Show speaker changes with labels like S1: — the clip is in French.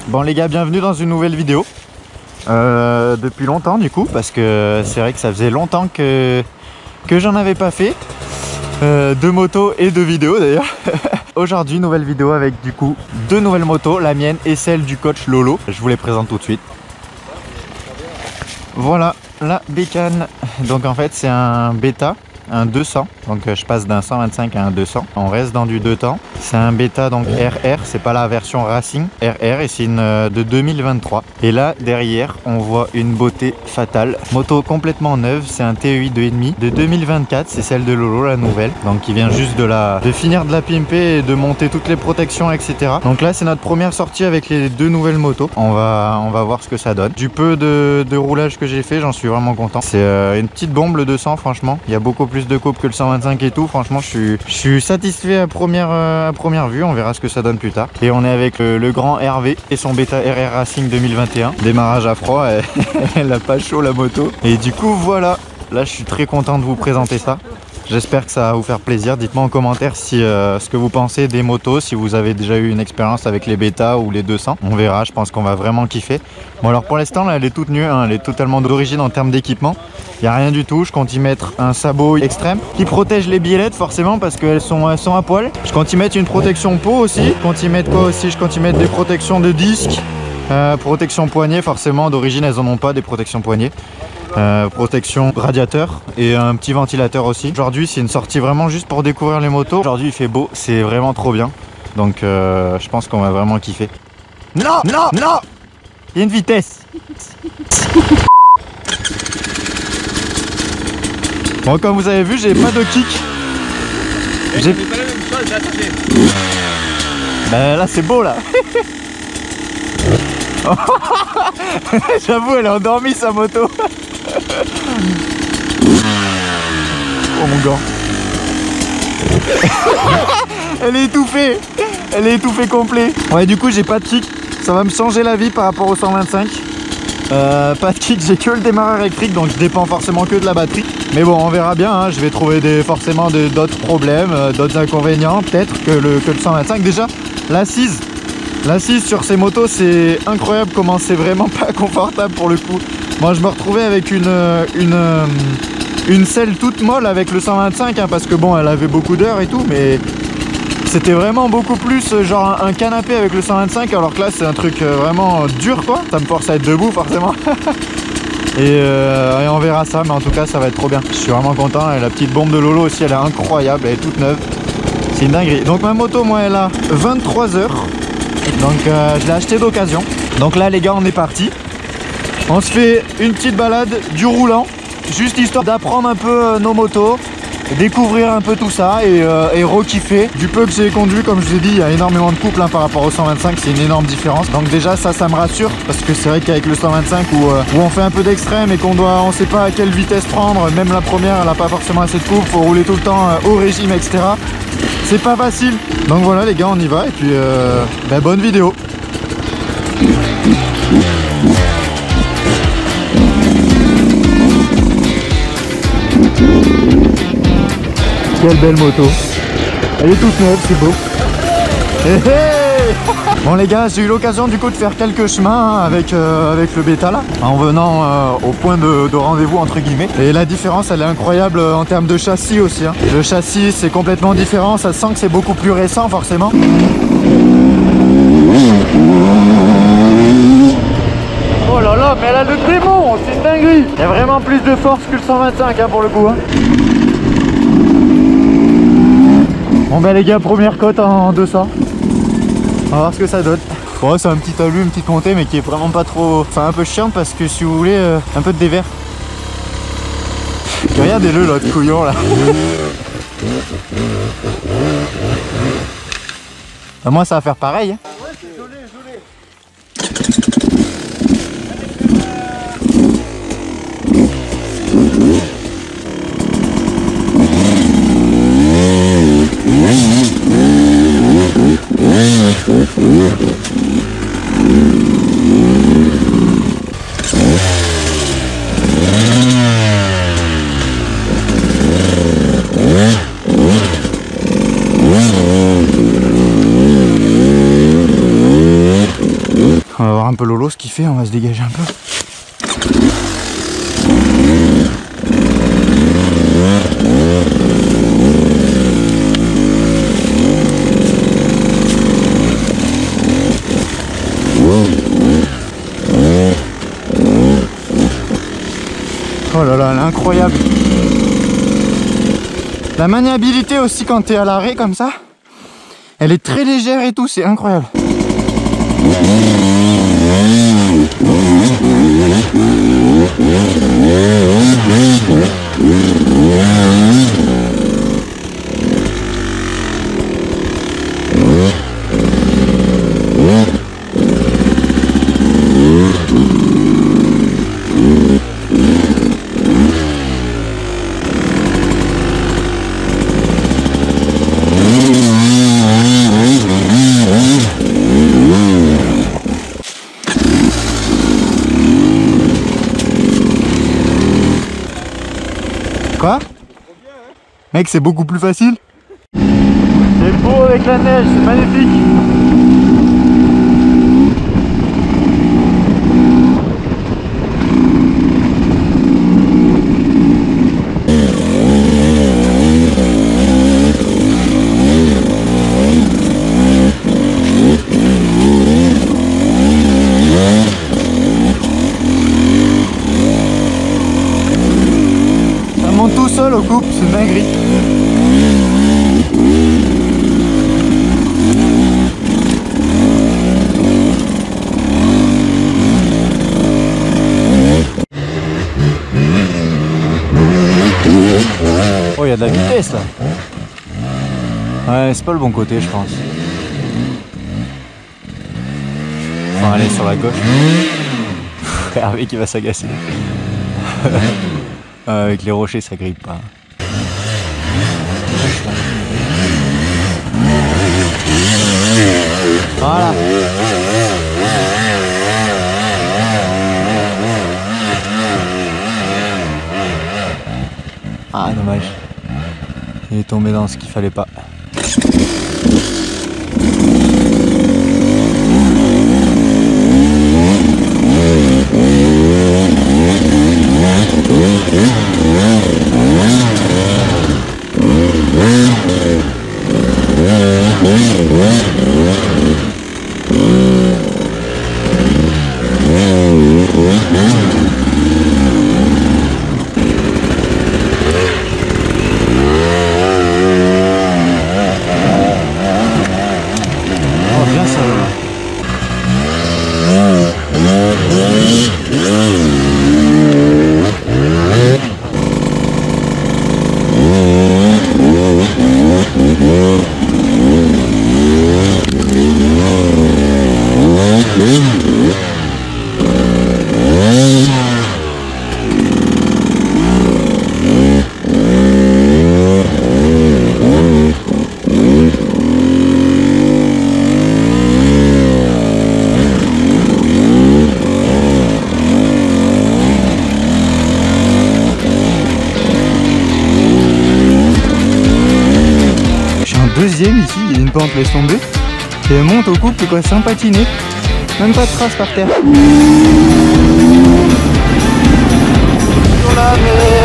S1: Bon les gars, bienvenue dans une nouvelle vidéo. Depuis longtemps du coup, parce que c'est vrai que ça faisait longtemps que j'en avais pas fait. De motos et de vidéos d'ailleurs. Aujourd'hui, nouvelle vidéo avec du coup deux nouvelles motos, la mienne et celle du coach Lolo. Je vous les présente tout de suite. Voilà la bécane. Donc en fait c'est un bêta, un 200. Donc je passe d'un 125 à un 200. On reste dans du 2 temps. C'est un bêta donc RR, c'est pas la version Racing RR et c'est une de 2023. Et là derrière on voit une beauté fatale. Moto complètement neuve, c'est un TEI 2,5 de 2024, c'est celle de Lolo, la nouvelle. Donc il vient juste de finir de la pimper et de monter toutes les protections, etc. Donc là c'est notre première sortie avec les deux nouvelles motos. On va voir ce que ça donne. Du peu de roulage que j'ai fait, j'en suis vraiment content. C'est une petite bombe le 200 franchement. Il y a beaucoup plus de coupe que le 125 et tout. Franchement je suis satisfait à première vue. On verra ce que ça donne plus tard. Et on est avec le grand Hervé et son bêta RR Racing 2021. Démarrage à froid, elle a pas chaud la moto. Et du coup voilà, là je suis très content de vous présenter ça. J'espère que ça va vous faire plaisir. Dites-moi en commentaire si, ce que vous pensez des motos, si vous avez déjà eu une expérience avec les bêtas ou les 200. On verra, je pense qu'on va vraiment kiffer. Bon alors pour l'instant là elle est toute nue, hein, elle est totalement d'origine en termes d'équipement. Il n'y a rien du tout, je compte y mettre un sabot extrême qui protège les biellettes forcément parce qu'elles sont à poil. Je compte y mettre une protection peau aussi. Je compte y mettre quoi aussi? Je compte y mettre des protections de disques. Protection poignet forcément, d'origine elles en ont pas des protections poignet. Protection radiateur et un petit ventilateur aussi. Aujourd'hui c'est une sortie vraiment juste pour découvrir les motos. Aujourd'hui il fait beau, c'est vraiment trop bien. Donc je pense qu'on va vraiment kiffer. Non, non, non. Il y a une vitesse. Bon comme vous avez vu j'ai pas de kick. J'ai pas la même chose, là, ben là c'est beau là. J'avoue elle est endormie sa moto. Oh mon gars. Elle est étouffée. Elle est étouffée complet. Ouais du coup j'ai pas de kick. Ça va me changer la vie par rapport au 125. Pas de kick, j'ai que le démarreur électrique. Donc je dépends forcément que de la batterie. Mais bon on verra bien hein. Je vais trouver forcément d'autres problèmes, d'autres inconvénients peut-être que le 125. Déjà l'assise sur ces motos c'est incroyable comment c'est vraiment pas confortable pour le coup. Moi je me retrouvais avec une selle toute molle avec le 125 hein, parce que bon elle avait beaucoup d'heures et tout, mais c'était vraiment beaucoup plus genre un canapé avec le 125 alors que là c'est un truc vraiment dur quoi. Ça me force à être debout forcément. et on verra ça, mais en tout cas ça va être trop bien. Je suis vraiment content et la petite bombe de Lolo aussi elle est incroyable, elle est toute neuve. C'est une dinguerie. Donc ma moto moi elle a 23 heures. Donc je l'ai acheté d'occasion. Donc là les gars on est parti. On se fait une petite balade du roulant. Juste histoire d'apprendre un peu nos motos. Découvrir un peu tout ça et re-kiffer. Du peu que j'ai conduit comme je vous ai dit il y a énormément de couple hein, par rapport au 125. C'est une énorme différence. Donc déjà ça me rassure. Parce que c'est vrai qu'avec le 125 où on fait un peu d'extrême et on sait pas à quelle vitesse prendre. Même la première elle a pas forcément assez de couple. Faut rouler tout le temps au régime etc. C'est pas facile. Donc voilà les gars on y va et puis bonne vidéo. Quelle belle moto. Elle est toute neuve, c'est beau. Hey, hey. Bon les gars, j'ai eu l'occasion du coup de faire quelques chemins hein, avec le bêta là, en venant au point de rendez-vous entre guillemets. Et la différence elle est incroyable en termes de châssis aussi hein. Le châssis c'est complètement différent, ça sent que c'est beaucoup plus récent forcément. Oh là là, mais elle a le démon, c'est une dinguerie. Il y a vraiment plus de force que le 125 hein, pour le coup hein. Bon bah les gars, première cote en 200. On va voir ce que ça donne. Bon c'est un petit talus, une petite montée mais qui est vraiment pas trop... Enfin un peu chiante parce que si vous voulez un peu de dévers. Regardez-le l'autre couillon là. Bah, moi ça va faire pareil hein. Ouais c'est joli. va voir un peu Lolo ce qu'il fait, on va se dégager un peu. Oh là là, elle est incroyable. La maniabilité aussi quand tu es à l'arrêt comme ça, elle est très légère et tout, c'est incroyable. Quoi? Mec, c'est beaucoup plus facile. C'est beau avec la neige, c'est magnifique. Ça monte tout seul au couple, c'est une dinguerie. Oh, il y a de la vitesse là. Ouais, c'est pas le bon côté, je pense. Faut aller sur la gauche. Hervé qui va s'agacer. Avec les rochers, ça grippe pas. Voilà. Ah, dommage. Il est tombé dans ce qu'il fallait pas. Deuxième ici, il y a une pente laisse tomber et elle monte au couple quoi, sans patiner, même pas de traces par terre. Sur la mer.